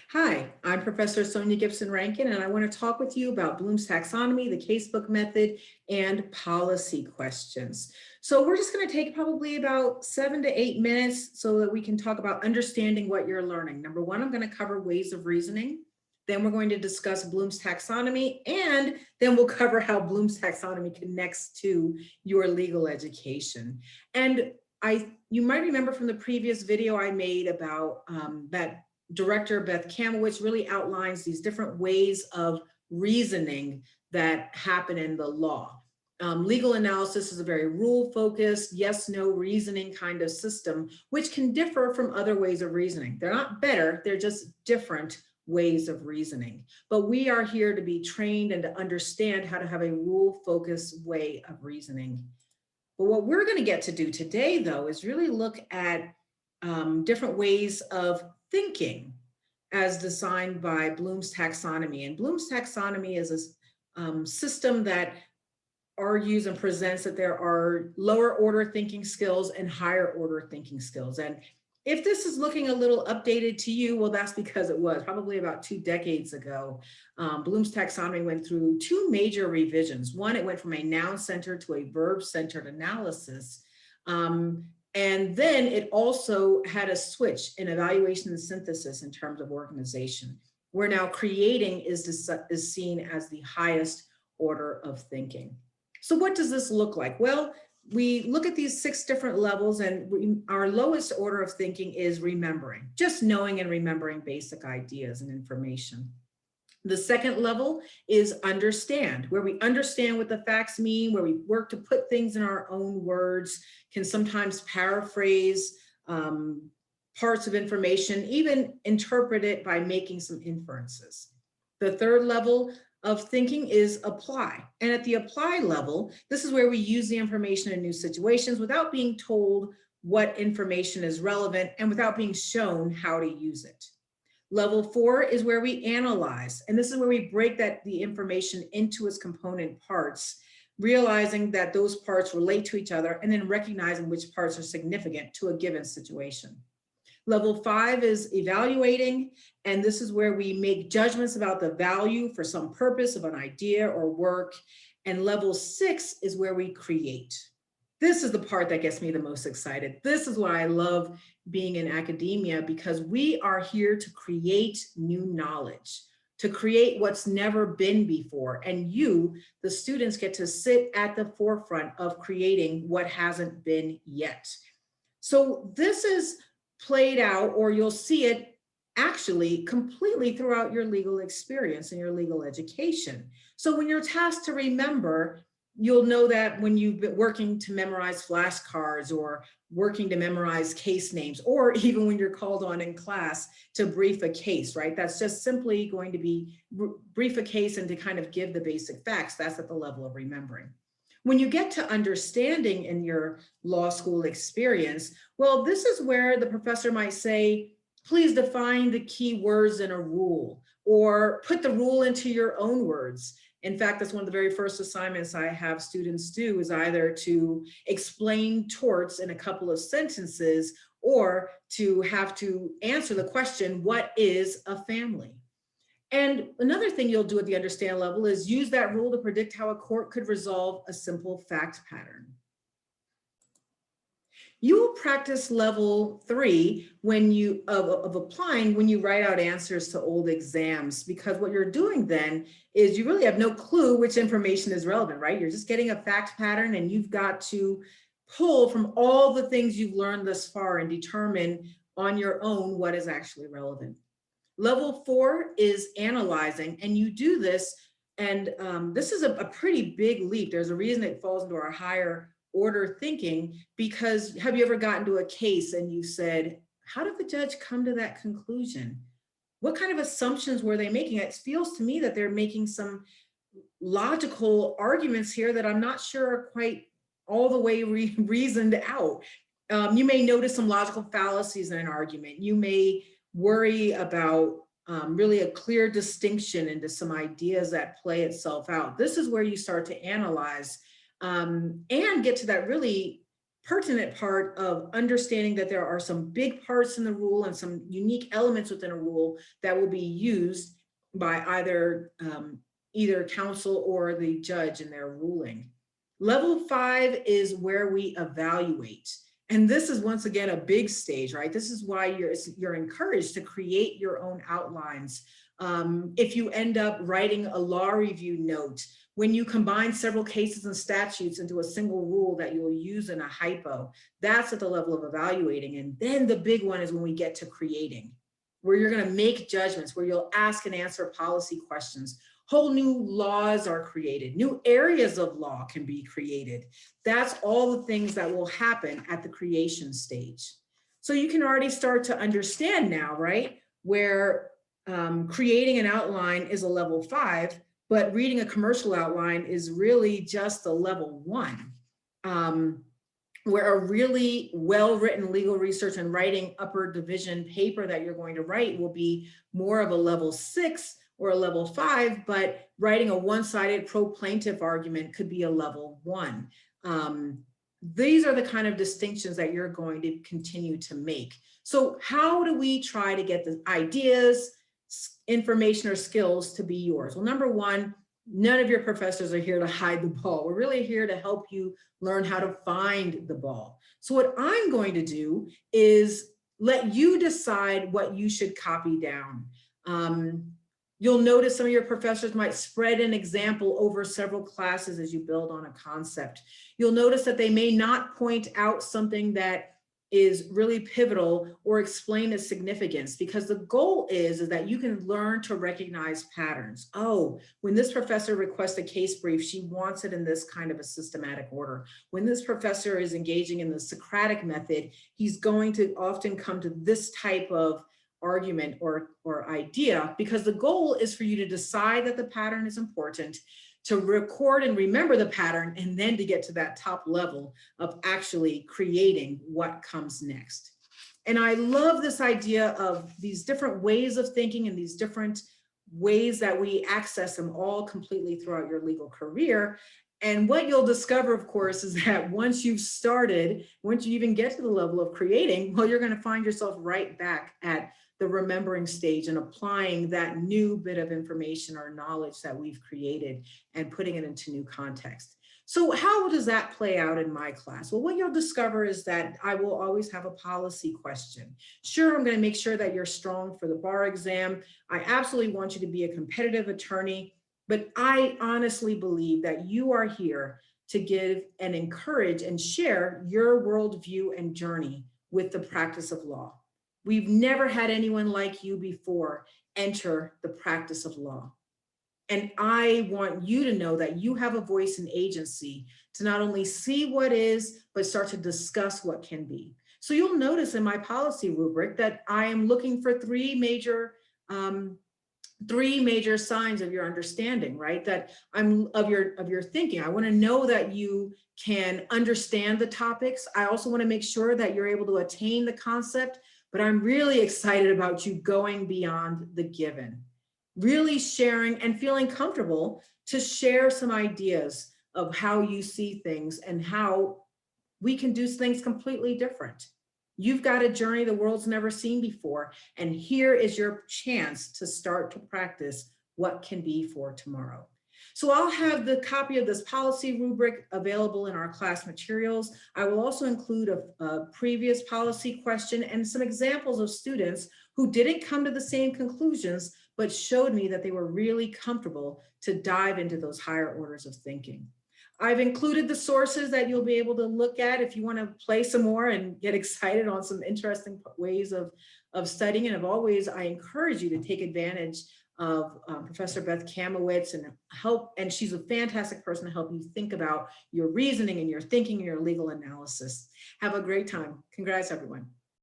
Hi, I'm Professor Sonia Gibson Rankin, and I want to talk with you about Bloom's taxonomy, the casebook method, and policy questions. So we're just going to take probably about 7 to 8 minutes so that we can talk about understanding what you're learning. Number one, I'm going to cover ways of reasoning. Then we're going to discuss Bloom's taxonomy, and then we'll cover how Bloom's taxonomy connects to your legal education. And you might remember from the previous video I made about that Director Beth Kamowitz really outlines these different ways of reasoning that happen in the law. Legal analysis is a very rule-focused, yes-no reasoning kind of system, which can differ from other ways of reasoning. They're not better, they're just different ways of reasoning. But we are here to be trained and to understand how to have a rule-focused way of reasoning. But what we're going to get to do today, though, is really look at different ways of thinking as designed by Bloom's taxonomy. And Bloom's taxonomy is a system that argues and presents that there are lower order thinking skills and higher order thinking skills. And if this is looking a little updated to you, well, that's because it was probably about 2 decades ago. Bloom's taxonomy went through 2 major revisions. One, it went from a noun-centered to a verb-centered analysis. And then it also had a switch in evaluation and synthesis in terms of organization, where now creating is seen as the highest order of thinking. So what does this look like? Well, we look at these 6 different levels, and our lowest order of thinking is remembering, just knowing and remembering basic ideas and information. The second level is understand, where we understand what the facts mean, where we work to put things in our own words, can sometimes paraphrase parts of information, even interpret it by making some inferences. The third level of thinking is apply. And at the apply level, this is where we use the information in new situations without being told what information is relevant and without being shown how to use it. Level 4 is where we analyze, and this is where we break the information into its component parts, realizing that those parts relate to each other and then recognizing which parts are significant to a given situation. Level 5 is evaluating, and this is where we make judgments about the value for some purpose of an idea or work. And level 6 is where we create. This is the part that gets me the most excited. This is why I love being in academia, because we are here to create new knowledge, to create what's never been before. And you, the students, get to sit at the forefront of creating what hasn't been yet. So this is played out, or you'll see it actually completely throughout your legal experience and your legal education. So when you're tasked to remember, you'll know that when you've been working to memorize flashcards or working to memorize case names, or even when you're called on in class to brief a case, right? That's just simply going to be brief a case and to kind of give the basic facts. That's at the level of remembering. When you get to understanding in your law school experience, well, this is where the professor might say, please define the key words in a rule, or put the rule into your own words. In fact, that's one of the very first assignments I have students do, is either to explain torts in a couple of sentences or to have to answer the question, what is a family? And another thing you'll do at the understand level is use that rule to predict how a court could resolve a simple fact pattern. You will practice level 3 when you of applying when you write out answers to old exams, because what you're doing then is you really have no clue which information is relevant, right? You're just getting a fact pattern, and you've got to pull from all the things you've learned thus far and determine on your own what is actually relevant. Level 4 is analyzing, and you do this, and this is a pretty big leap. There's a reason it falls into our higher order thinking, because have you ever gotten to a case and you said, how did the judge come to that conclusion? What kind of assumptions were they making? It feels to me that they're making some logical arguments here that I'm not sure are quite all the way reasoned out. You may notice some logical fallacies in an argument. You may worry about really a clear distinction into some ideas that play itself out. This is where you start to analyze and get to that really pertinent part of understanding that there are some big parts in the rule and some unique elements within a rule that will be used by either counsel or the judge in their ruling. Level 5 is where we evaluate. And this is once again a big stage, right? This is why you're encouraged to create your own outlines. If you end up writing a law review note, when you combine several cases and statutes into a single rule that you'll use in a hypo, that's at the level of evaluating. And then the big one is when we get to creating, where you're going to make judgments, where you'll ask and answer policy questions. Whole new laws are created. New areas of law can be created. That's all the things that will happen at the creation stage. So you can already start to understand now, right, where creating an outline is a level 5, but reading a commercial outline is really just a level 1, where a really well-written legal research and writing upper division paper that you're going to write will be more of a level 6 or a level 5, but writing a one-sided pro-plaintiff argument could be a level 1. These are the kind of distinctions that you're going to continue to make. So how do we try to get the ideas, information, or skills to be yours? Well, number one, none of your professors are here to hide the ball. We're really here to help you learn how to find the ball. So what I'm going to do is let you decide what you should copy down. You'll notice some of your professors might spread an example over several classes as you build on a concept. You'll notice that they may not point out something that is really pivotal or explain its significance, because the goal is that you can learn to recognize patterns. Oh, when this professor requests a case brief, she wants it in this kind of a systematic order. When this professor is engaging in the Socratic method, he's going to often come to this type of argument or idea, because the goal is for you to decide that the pattern is important, to record and remember the pattern, and then to get to that top level of actually creating what comes next. And I love this idea of these different ways of thinking and these different ways that we access them all completely throughout your legal career. And what you'll discover, of course, is that once you've started, once you even get to the level of creating, well, you're going to find yourself right back at the remembering stage and applying that new bit of information or knowledge that we've created and putting it into new context. So how does that play out in my class? Well, what you'll discover is that I will always have a policy question. Sure, I'm going to make sure that you're strong for the bar exam. I absolutely want you to be a competitive attorney, but I honestly believe that you are here to give and encourage and share your worldview and journey with the practice of law. We've never had anyone like you before enter the practice of law. And I want you to know that you have a voice and agency to not only see what is, but start to discuss what can be. So you'll notice in my policy rubric that I am looking for three major signs of your understanding, right? That I'm of your thinking. I want to know that you can understand the topics. I also want to make sure that you're able to attain the concept, but I'm really excited about you going beyond the given, really sharing and feeling comfortable to share some ideas of how you see things and how we can do things completely different. You've got a journey the world's never seen before, and here is your chance to start to practice what can be for tomorrow. So I'll have the copy of this policy rubric available in our class materials. I will also include a previous policy question and some examples of students who didn't come to the same conclusions, but showed me that they were really comfortable to dive into those higher orders of thinking. I've included the sources that you'll be able to look at if you want to play some more and get excited on some interesting ways of studying. And I encourage you to take advantage of Professor Beth Kamowitz and she's a fantastic person to help you think about your reasoning and your thinking and your legal analysis. Have a great time. Congrats, everyone.